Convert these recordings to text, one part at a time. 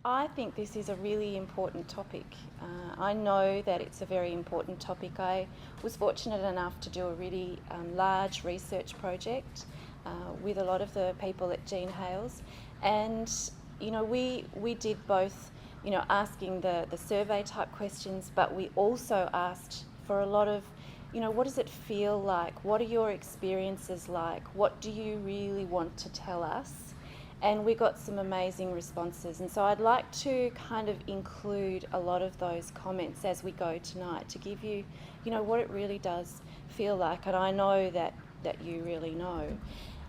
I think this is a really important topic. I know that it's a very important topic. I was fortunate enough to do a really large research project with a lot of the people at Jean Hales, and we did both asking the survey type questions, but we also asked for a lot of what does it feel like, what are your experiences like, what do you really want to tell us? And we got some amazing responses, and so I'd like to kind of include a lot of those comments as we go tonight to give you what it really does feel like. And I know that you really know.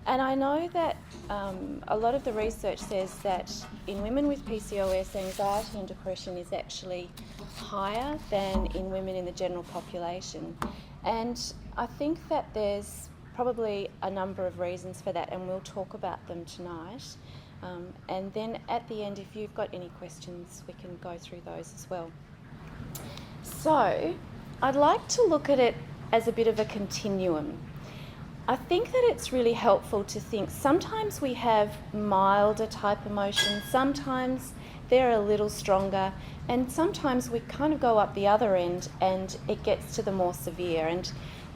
And I know that a lot of the research says that in women with PCOS, anxiety and depression is actually higher than in women in the general population. And I think that there's probably a number of reasons for that, and we'll talk about them tonight. And then at the end, if you've got any questions, we can go through those as well. So I'd like to look at it as a bit of a continuum. I think that it's really helpful to think sometimes we have milder type emotions, sometimes they're a little stronger, and sometimes we kind of go up the other end and it gets to the more severe. And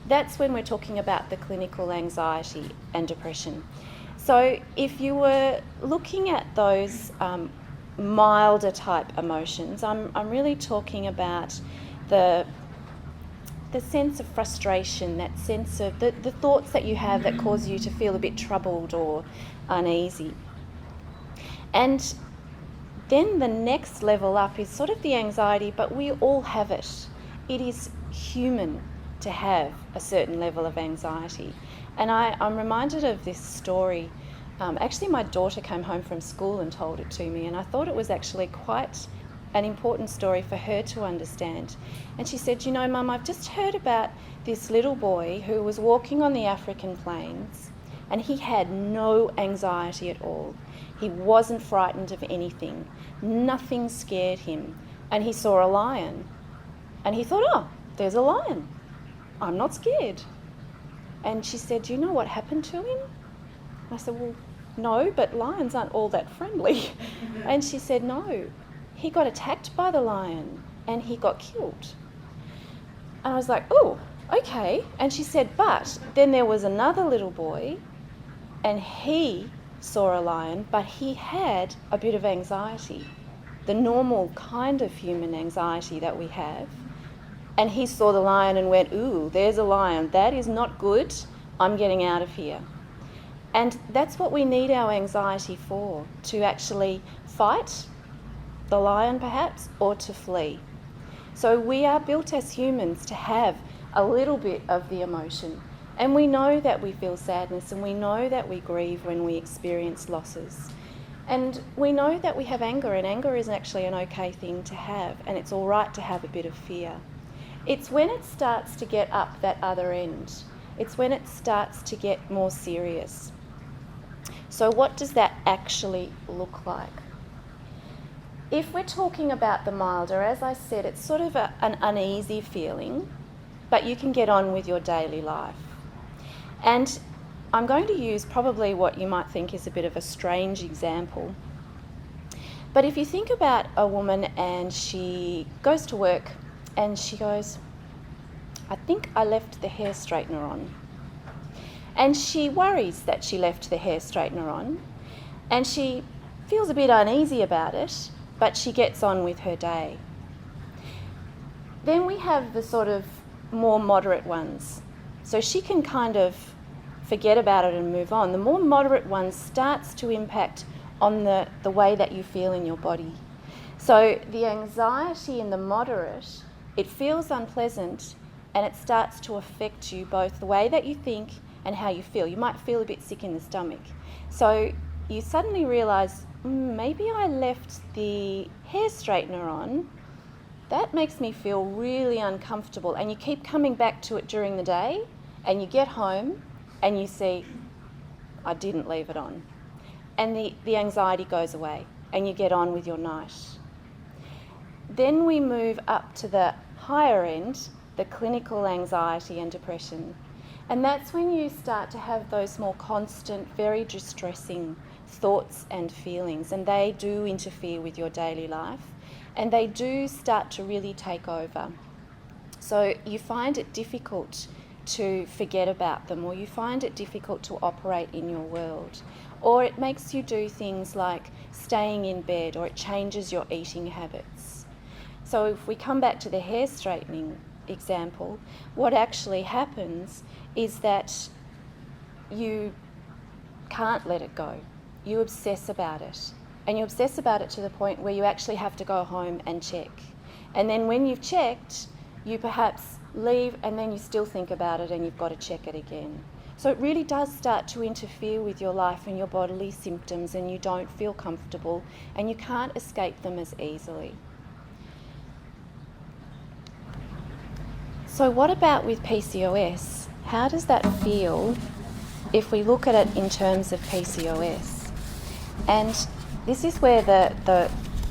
that's when we're talking about the clinical anxiety and depression. So if you were looking at those milder type emotions, I'm really talking about the sense of frustration, that sense of the thoughts that you have that cause you to feel a bit troubled or uneasy. And then the next level up is sort of the anxiety, but we all have it. It is human to have a certain level of anxiety. And I'm reminded of this story. Actually, my daughter came home from school and told it to me, and I thought it was actually quite an important story for her to understand. And she said, Mum, I've just heard about this little boy who was walking on the African plains, and he had no anxiety at all. He wasn't frightened of anything. Nothing scared him. And he saw a lion. And he thought, oh, there's a lion. I'm not scared. And she said, do you know what happened to him? I said, well, no, but lions aren't all that friendly. And she said, no, he got attacked by the lion and he got killed. And I was like, oh, okay. And she said, but then there was another little boy and he saw a lion, but he had a bit of anxiety, the normal kind of human anxiety that we have. And he saw the lion and went, ooh, there's a lion. That is not good. I'm getting out of here. And that's what we need our anxiety for, to actually fight the lion perhaps, or to flee. So we are built as humans to have a little bit of the emotion. And we know that we feel sadness, and we know that we grieve when we experience losses. And we know that we have anger, and anger is actually an okay thing to have, and it's all right to have a bit of fear. It's when it starts to get up that other end. It's when it starts to get more serious. So what does that actually look like? If we're talking about the milder, as I said, it's sort of an uneasy feeling, but you can get on with your daily life. And I'm going to use probably what you might think is a bit of a strange example. But if you think about a woman and she goes to work and she goes, I think I left the hair straightener on. And she worries that she left the hair straightener on, and she feels a bit uneasy about it, but she gets on with her day. Then we have the sort of more moderate ones. So she can kind of forget about it and move on. The more moderate one starts to impact on the way that you feel in your body. So the anxiety in the moderate, it feels unpleasant, and it starts to affect you both the way that you think and how you feel. You might feel a bit sick in the stomach. So you suddenly realise, maybe I left the hair straightener on. That makes me feel really uncomfortable. And you keep coming back to it during the day, and you get home and you see, I didn't leave it on. And the anxiety goes away and you get on with your night. Then we move up to the higher end, the clinical anxiety and depression. And that's when you start to have those more constant, very distressing thoughts and feelings, and they do interfere with your daily life, and they do start to really take over. So you find it difficult to forget about them, or you find it difficult to operate in your world, or it makes you do things like staying in bed, or it changes your eating habits. So if we come back to the hair straightening example, what actually happens is that you can't let it go. You obsess about it, and you obsess about it to the point where you actually have to go home and check. And then when you've checked, you perhaps leave, and then you still think about it and you've got to check it again. So it really does start to interfere with your life and your bodily symptoms, and you don't feel comfortable and you can't escape them as easily. So what about with PCOS? How does that feel if we look at it in terms of PCOS? And this is where the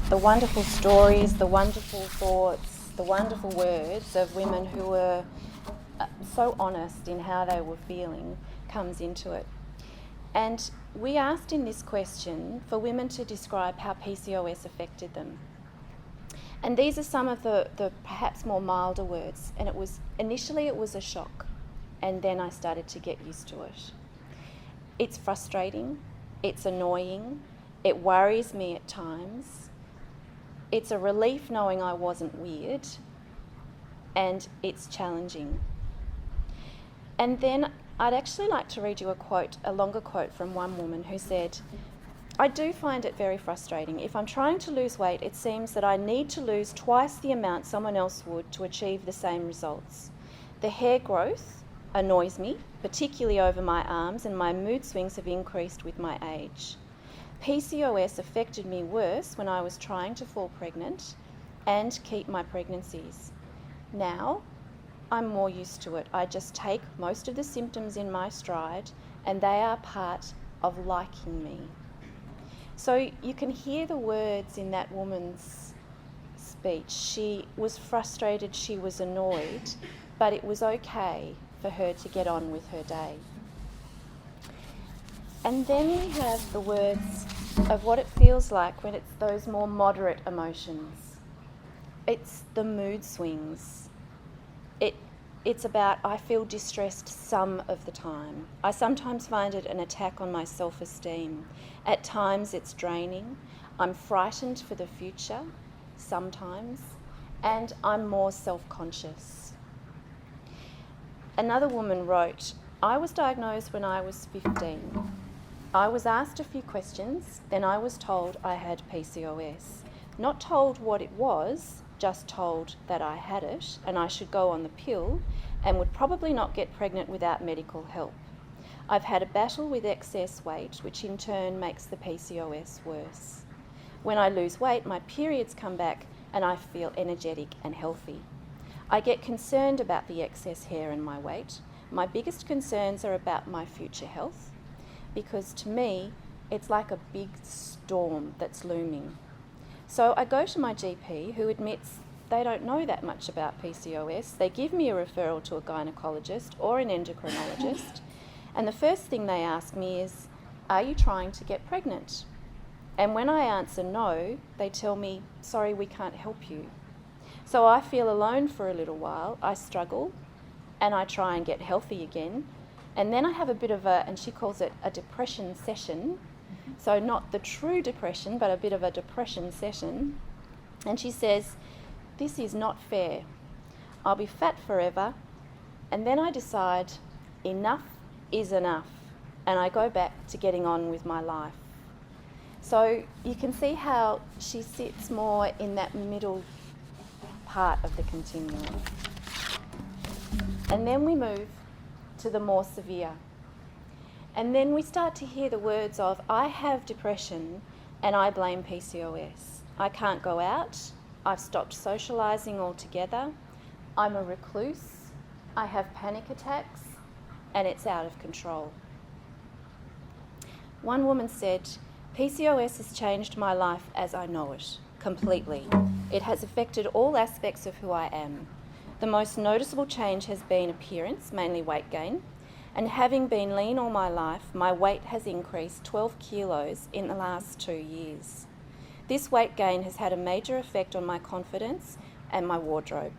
wonderful stories, the wonderful thoughts, the wonderful words of women who were so honest in how they were feeling comes into it. And we asked in this question for women to describe how PCOS affected them. And these are some of the perhaps more milder words. And initially it was a shock, and then I started to get used to it. It's frustrating, it's annoying, it worries me at times, it's a relief knowing I wasn't weird, and it's challenging. And then I'd actually like to read you a longer quote from one woman who said, "I do find it very frustrating. If I'm trying to lose weight, it seems that I need to lose twice the amount someone else would to achieve the same results. The hair growth annoys me, particularly over my arms, and my mood swings have increased with my age. PCOS affected me worse when I was trying to fall pregnant and keep my pregnancies. Now, I'm more used to it. I just take most of the symptoms in my stride, and they are part of liking me." So you can hear the words in that woman's speech. She was frustrated, she was annoyed, but it was okay for her to get on with her day. And then we have the words of what it feels like when it's those more moderate emotions. It's the mood swings. It's about, I feel distressed some of the time. I sometimes find it an attack on my self-esteem. At times it's draining. I'm frightened for the future, sometimes, and I'm more self-conscious. Another woman wrote, "I was diagnosed when I was 15. I was asked a few questions, then I was told I had PCOS. Not told what it was, just told that I had it and I should go on the pill and would probably not get pregnant without medical help. I've had a battle with excess weight, which in turn makes the PCOS worse. When I lose weight, my periods come back and I feel energetic and healthy. I get concerned about the excess hair and my weight. My biggest concerns are about my future health, because to me, it's like a big storm that's looming. So I go to my GP, who admits they don't know that much about PCOS. They give me a referral to a gynecologist or an endocrinologist, and the first thing they ask me is, are you trying to get pregnant? And when I answer no, they tell me, sorry, we can't help you. So I feel alone for a little while. I struggle, and I try and get healthy again. And then I have a bit of and she calls it a depression session. So not the true depression, but a bit of a depression session. And she says, this is not fair. I'll be fat forever. And then I decide enough is enough. And I go back to getting on with my life. So you can see how she sits more in that middle part of the continuum. And then we move to the more severe. And then we start to hear the words of, I have depression and I blame PCOS. I can't go out. I've stopped socialising altogether. I'm a recluse. I have panic attacks and it's out of control. One woman said, PCOS has changed my life as I know it, completely. It has affected all aspects of who I am. The most noticeable change has been appearance, mainly weight gain. And having been lean all my life, my weight has increased 12 kilos in the last 2 years. This weight gain has had a major effect on my confidence and my wardrobe.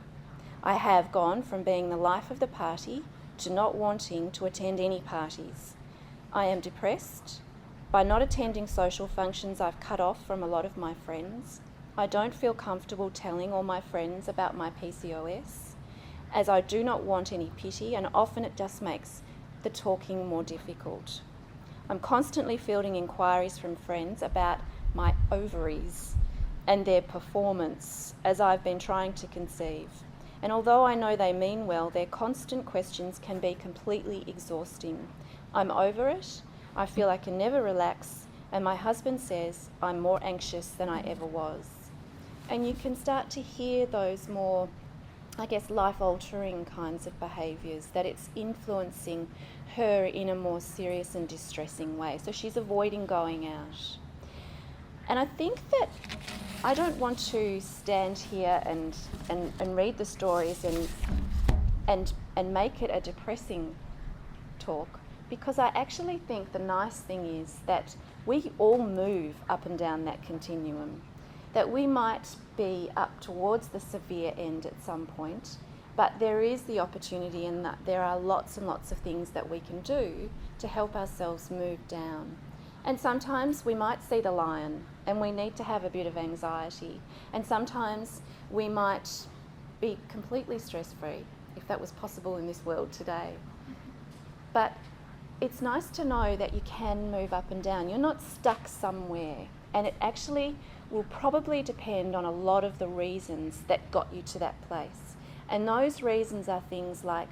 I have gone from being the life of the party to not wanting to attend any parties. I am depressed. By not attending social functions, I've cut off from a lot of my friends. I don't feel comfortable telling all my friends about my PCOS, as I do not want any pity, and often it just makes the talking more difficult. I'm constantly fielding inquiries from friends about my ovaries and their performance as I've been trying to conceive. And although I know they mean well, their constant questions can be completely exhausting. I'm over it. I feel I can never relax, and my husband says I'm more anxious than I ever was. And you can start to hear those more, I guess, life-altering kinds of behaviours, that it's influencing her in a more serious and distressing way. So she's avoiding going out. And I think that I don't want to stand here and read the stories and make it a depressing talk, because I actually think the nice thing is that we all move up and down that continuum, that we might be up towards the severe end at some point, but there is the opportunity in that there are lots and lots of things that we can do to help ourselves move down. And sometimes we might see the lion and we need to have a bit of anxiety, and sometimes we might be completely stress-free, if that was possible in this world today. But it's nice to know that you can move up and down. You're not stuck somewhere, and it actually will probably depend on a lot of the reasons that got you to that place. And those reasons are things like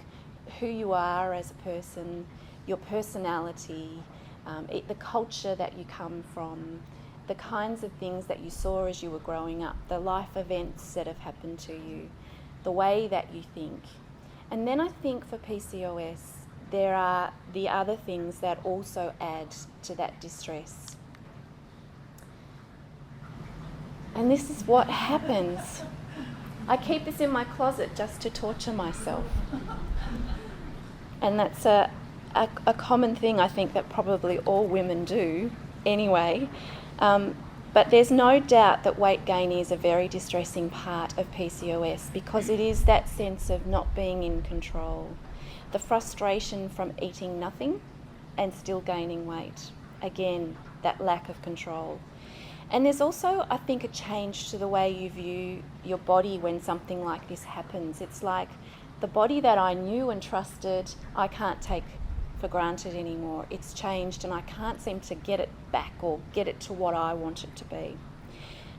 who you are as a person, your personality, the culture that you come from, the kinds of things that you saw as you were growing up, the life events that have happened to you, the way that you think. And then I think for PCOS, there are the other things that also add to that distress. And this is what happens. I keep this in my closet just to torture myself. And that's a common thing I think that probably all women do anyway. But there's no doubt that weight gain is a very distressing part of PCOS, because it is that sense of not being in control. The frustration from eating nothing and still gaining weight. Again, that lack of control. And there's also, I think, a change to the way you view your body when something like this happens. It's like the body that I knew and trusted, I can't take for granted anymore. It's changed and I can't seem to get it back or get it to what I want it to be.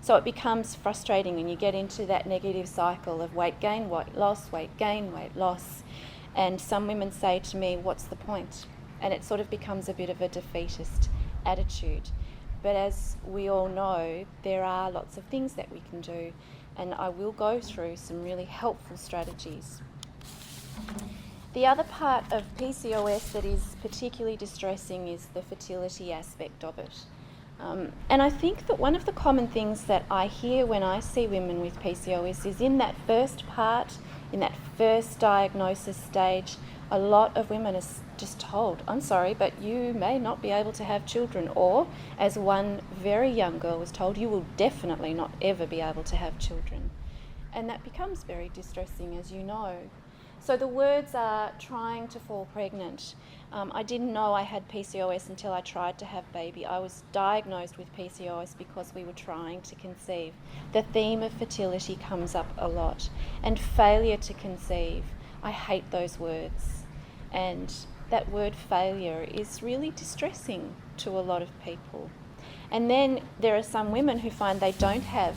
So it becomes frustrating, and you get into that negative cycle of weight gain, weight loss, weight gain, weight loss. And some women say to me, what's the point? And it sort of becomes a bit of a defeatist attitude. But as we all know, there are lots of things that we can do, and I will go through some really helpful strategies. The other part of PCOS that is particularly distressing is the fertility aspect of it. And I think that one of the common things that I hear when I see women with PCOS is in that first part, in that first diagnosis stage, a lot of women are just told, I'm sorry, but you may not be able to have children. Or, as one very young girl was told, you will definitely not ever be able to have children. And that becomes very distressing, as you know. So the words are trying to fall pregnant. I didn't know I had PCOS until I tried to have baby. I was diagnosed with PCOS because we were trying to conceive. The theme of fertility comes up a lot. And failure to conceive. I hate those words. And that word failure is really distressing to a lot of people. And then there are some women who find they don't have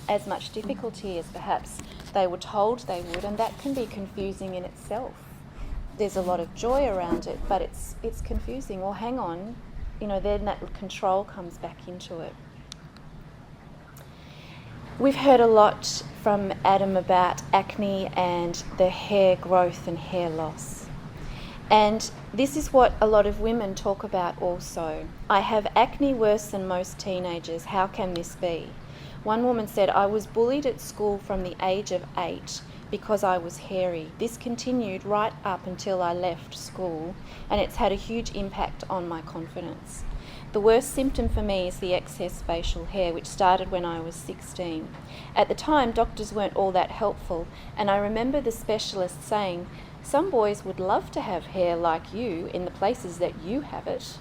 as much difficulty as perhaps they were told they would, and that can be confusing in itself. There's a lot of joy around it, but it's confusing. Well, hang on, then that control comes back into it. We've heard a lot from Adam about acne and the hair growth and hair loss. And this is what a lot of women talk about also. I have acne worse than most teenagers. How can this be? One woman said, I was bullied at school from the age of 8 because I was hairy. This continued right up until I left school, and it's had a huge impact on my confidence. The worst symptom for me is the excess facial hair, which started when I was 16. At the time, doctors weren't all that helpful, and I remember the specialist saying, "Some boys would love to have hair like you in the places that you have it,"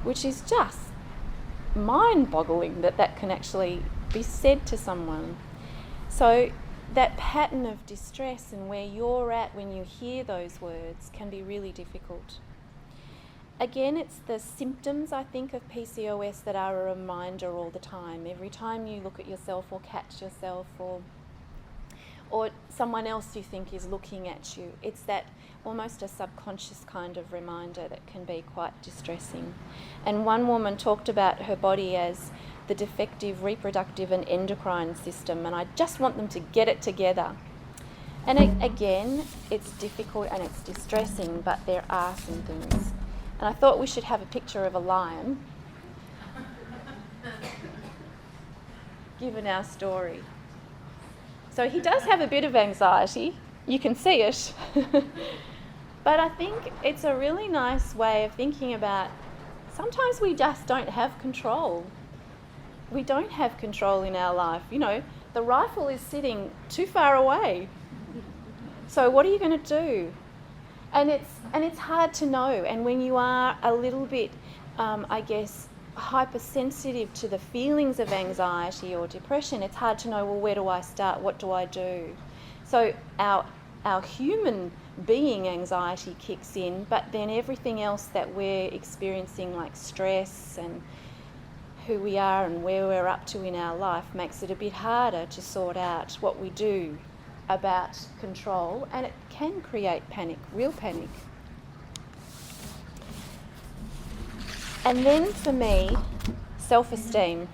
which is just mind-boggling that can actually be said to someone. So that pattern of distress and where you're at when you hear those words can be really difficult. Again, it's the symptoms, I think, of PCOS that are a reminder all the time. Every time you look at yourself or catch yourself or someone else you think is looking at you, it's that almost a subconscious kind of reminder that can be quite distressing. And one woman talked about her body as the defective reproductive and endocrine system, and I just want them to get it together. And again, it's difficult and it's distressing, but there are some things. And I thought we should have a picture of a lion, given our story. So he does have a bit of anxiety, you can see it, but I think it's a really nice way of thinking about sometimes we just don't have control. We don't have control in our life. You know, the rifle is sitting too far away. So what are you going to do? And it's hard to know. And when you are a little bit, I guess, hypersensitive to the feelings of anxiety or depression, it's hard to know, well, where do I start? What do I do? So our human being anxiety kicks in, but then everything else that we're experiencing, like stress and who we are and where we're up to in our life, makes it a bit harder to sort out what we do about control, and it can create panic, real panic. And then for me, self-esteem.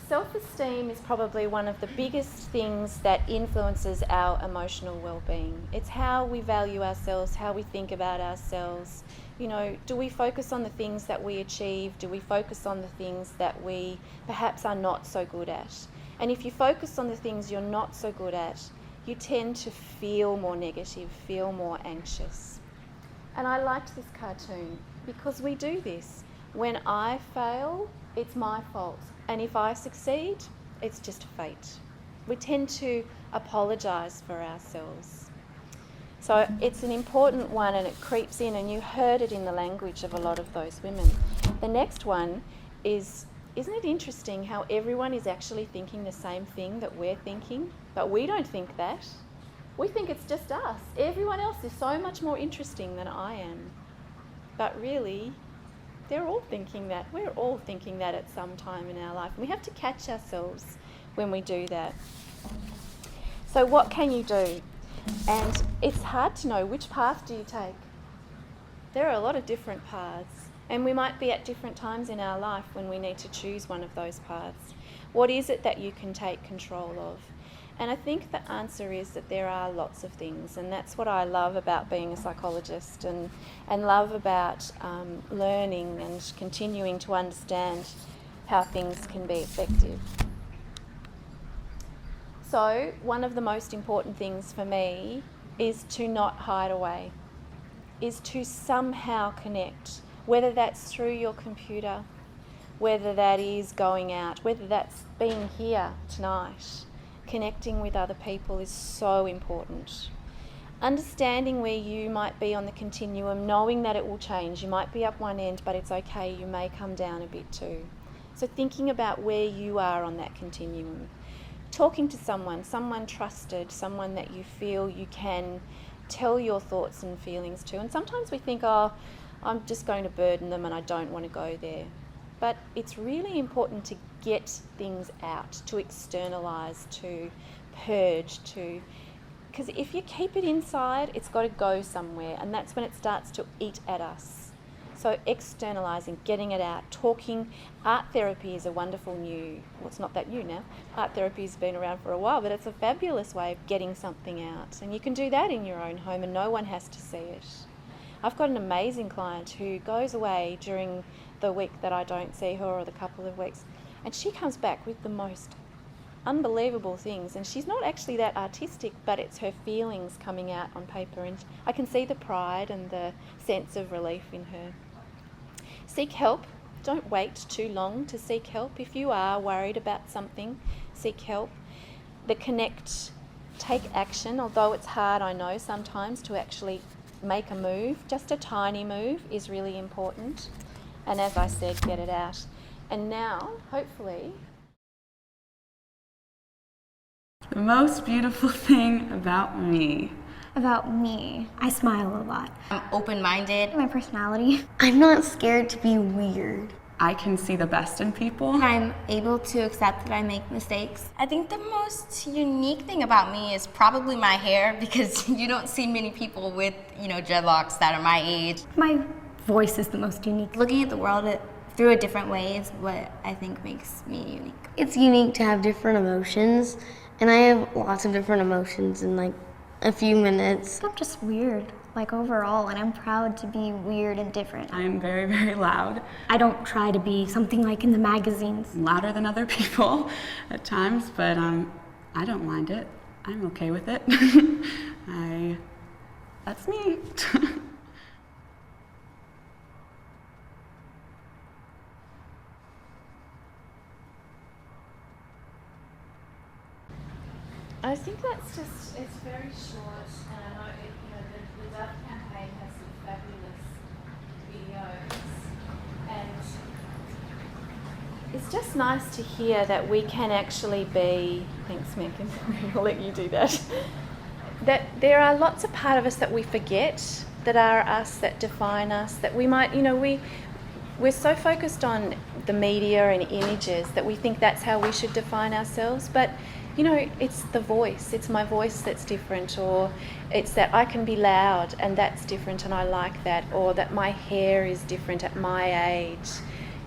Self-esteem is probably one of the biggest things that influences our emotional well-being. It's how we value ourselves, how we think about ourselves. You know, do we focus on the things that we achieve? Do we focus on the things that we perhaps are not so good at? And if you focus on the things you're not so good at, you tend to feel more negative, feel more anxious. And I liked this cartoon because we do this. When I fail, it's my fault. And if I succeed, it's just fate. We tend to apologise for ourselves. So it's an important one, and it creeps in, and you heard it in the language of a lot of those women. The next one is, isn't it interesting how everyone is actually thinking the same thing that we're thinking, but we don't think that. We think it's just us. Everyone else is so much more interesting than I am. But really, they're all thinking that. We're all thinking that at some time in our life. And we have to catch ourselves when we do that. So what can you do? And it's hard to know, which path do you take? There are a lot of different paths, and we might be at different times in our life when we need to choose one of those paths. What is it that you can take control of? And I think the answer is that there are lots of things, and that's what I love about being a psychologist and love about learning and continuing to understand how things can be effective. So one of the most important things for me is to not hide away, is to somehow connect, whether that's through your computer, whether that is going out, whether that's being here tonight. Connecting with other people is so important. Understanding where you might be on the continuum, knowing that it will change. You might be up one end, but it's okay, you may come down a bit too. So thinking about where you are on that continuum. Talking to someone trusted, someone that you feel you can tell your thoughts and feelings to. And sometimes we think, oh, I'm just going to burden them and I don't want to go there. But it's really important to get things out, to externalise, to purge, because if you keep it inside, it's got to go somewhere, and that's when it starts to eat at us. So externalising, getting it out, talking. Art therapy is a wonderful well, it's not that new now. Art therapy has been around for a while, but it's a fabulous way of getting something out. And you can do that in your own home and no one has to see it. I've got an amazing client who goes away during the week that I don't see her, or the couple of weeks, and she comes back with the most unbelievable things, and she's not actually that artistic, but it's her feelings coming out on paper, and I can see the pride and the sense of relief in her. Seek help. Don't wait too long to seek help. If you are worried about something, seek help. The connect, take action, although it's hard, I know, sometimes to actually make a move. Just a tiny move is really important. And as I said, get it out. And now, hopefully... The most beautiful thing about me. About me, I smile a lot. I'm open-minded. My personality. I'm not scared to be weird. I can see the best in people. I'm able to accept that I make mistakes. I think the most unique thing about me is probably my hair, because you don't see many people with, dreadlocks that are my age. My voice is the most unique. Looking at the world through a different way is what I think makes me unique. It's unique to have different emotions, and I have lots of different emotions in like a few minutes. I'm just weird, like overall, and I'm proud to be weird and different. I am very, very loud. I don't try to be something like in the magazines. Louder than other people at times, but I don't mind it. I'm okay with it. That's me. I think that's just, it's very short, and I know the Dove campaign has some fabulous videos, and it's just nice to hear that we can actually be, thanks Megan, I'll let you do that, that there are lots of part of us that we forget, that are us, that define us, that we might, we're so focused on the media and images that we think that's how we should define ourselves, but it's the voice, it's my voice that's different, or it's that I can be loud and that's different and I like that, or that my hair is different at my age.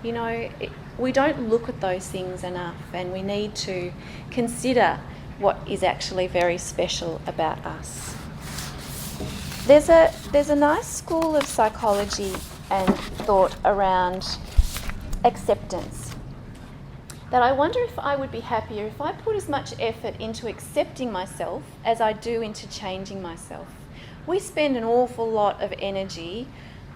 We don't look at those things enough, and we need to consider what is actually very special about us. There's a nice school of psychology and thought around acceptance, that I wonder if I would be happier if I put as much effort into accepting myself as I do into changing myself. We spend an awful lot of energy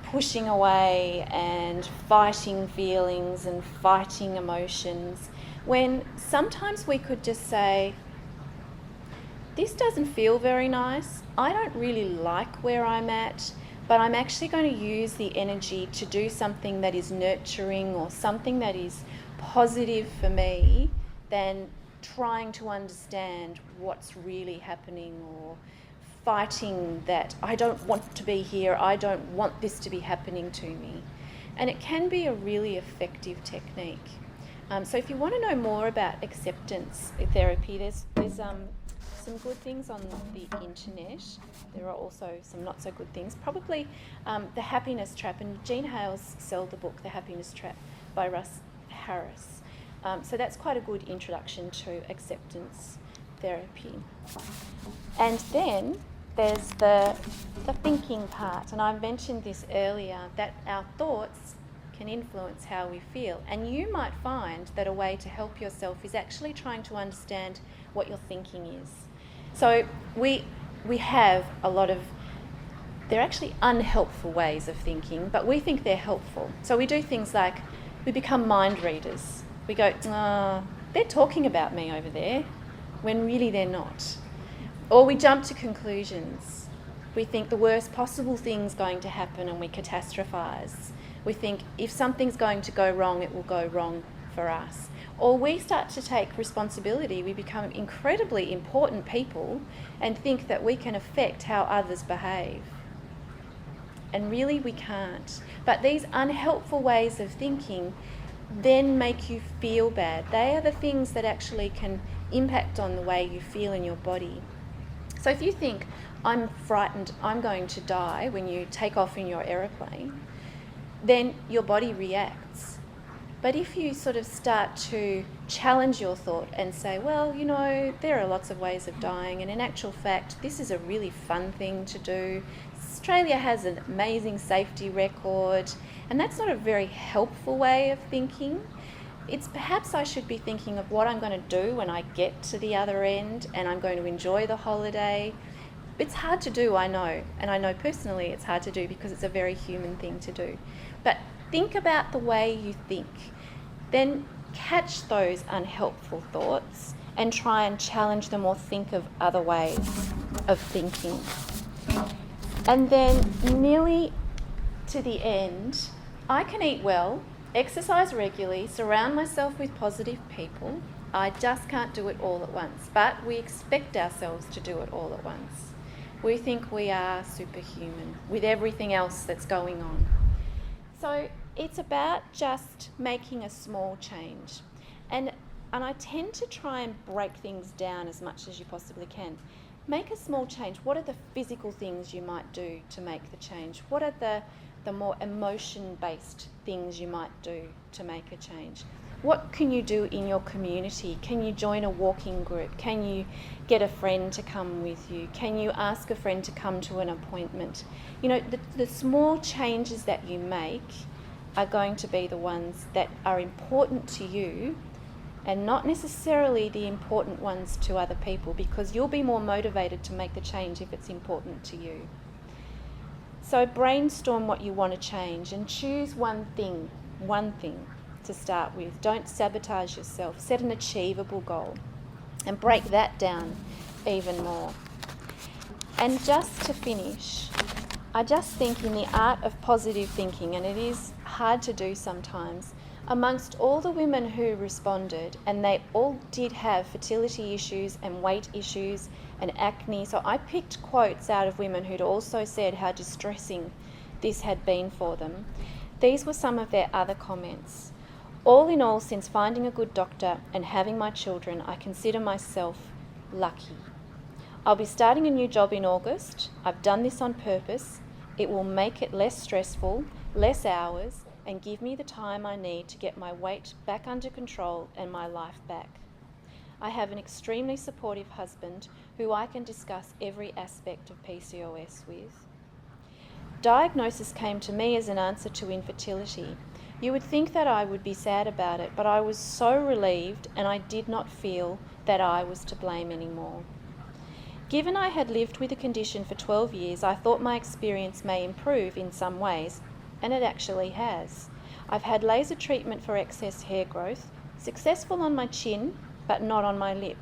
pushing away and fighting feelings and fighting emotions, when sometimes we could just say, this doesn't feel very nice, I don't really like where I'm at, but I'm actually going to use the energy to do something that is nurturing or something that is positive for me, than trying to understand what's really happening, or fighting that I don't want to be here, I don't want this to be happening to me. And it can be a really effective technique. So if you want to know more about acceptance therapy, there's some good things on the internet. There are also some not so good things. Probably The Happiness Trap, and Jean Hale's sold the book The Happiness Trap by Russ Harris. So that's quite a good introduction to acceptance therapy. And then there's the thinking part, and I mentioned this earlier, that our thoughts can influence how we feel. And you might find that a way to help yourself is actually trying to understand what your thinking is. So we have a lot of, they're actually unhelpful ways of thinking, but we think they're helpful. So we do things like, we become mind readers. We go, they're talking about me over there, when really they're not. Or we jump to conclusions. We think the worst possible thing's going to happen and we catastrophise. We think if something's going to go wrong, it will go wrong for us. Or we start to take responsibility. We become incredibly important people and think that we can affect how others behave. And really we can't. But these unhelpful ways of thinking then make you feel bad. They are the things that actually can impact on the way you feel in your body. So if you think, I'm frightened, I'm going to die, when you take off in your aeroplane, then your body reacts. But if you sort of start to challenge your thought and say, well, there are lots of ways of dying, and in actual fact, this is a really fun thing to do. Australia has an amazing safety record, and that's not a very helpful way of thinking. it's perhaps I should be thinking of what I'm going to do when I get to the other end and I'm going to enjoy the holiday. It's hard to do, I know, and I know personally it's hard to do because it's a very human thing to do. But think about the way you think. Then catch those unhelpful thoughts and try and challenge them or think of other ways of thinking. And then nearly to the end, I can eat well, exercise regularly, surround myself with positive people. I just can't do it all at once, but we expect ourselves to do it all at once. We think we are superhuman with everything else that's going on. So it's about just making a small change. And I tend to try and break things down as much as you possibly can. Make a small change. What are the physical things you might do to make the change? What are the more emotion-based things you might do to make a change? What can you do in your community? Can you join a walking group? Can you get a friend to come with you? Can you ask a friend to come to an appointment? You know, the small changes that you make are going to be the ones that are important to you and not necessarily the important ones to other people, because you'll be more motivated to make the change if it's important to you. So brainstorm what you want to change and choose one thing to start with. Don't sabotage yourself. Set an achievable goal and break that down even more. And just to finish, I just think in the art of positive thinking, and it is hard to do sometimes, amongst all the women who responded, and they all did have fertility issues and weight issues and acne, so I picked quotes out of women who'd also said how distressing this had been for them. These were some of their other comments. All in all, since finding a good doctor and having my children, I consider myself lucky. I'll be starting a new job in August. I've done this on purpose. It will make it less stressful, less hours, and give me the time I need to get my weight back under control and my life back. I have an extremely supportive husband who I can discuss every aspect of PCOS with. Diagnosis came to me as an answer to infertility. You would think that I would be sad about it, but I was so relieved and I did not feel that I was to blame anymore. Given I had lived with the condition for 12 years, I thought my experience may improve in some ways, and it actually has. I've had laser treatment for excess hair growth, successful on my chin, but not on my lip.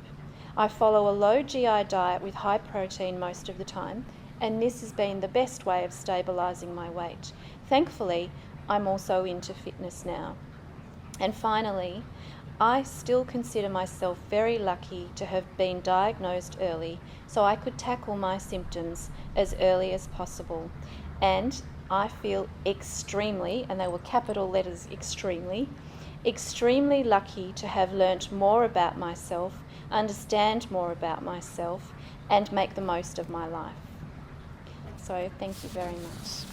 I follow a low GI diet with high protein most of the time, and this has been the best way of stabilising my weight. Thankfully, I'm also into fitness now. And finally, I still consider myself very lucky to have been diagnosed early so I could tackle my symptoms as early as possible. And I feel extremely, and they were capital letters extremely lucky to have learnt more about myself, understand more about myself, and make the most of my life. So thank you very much.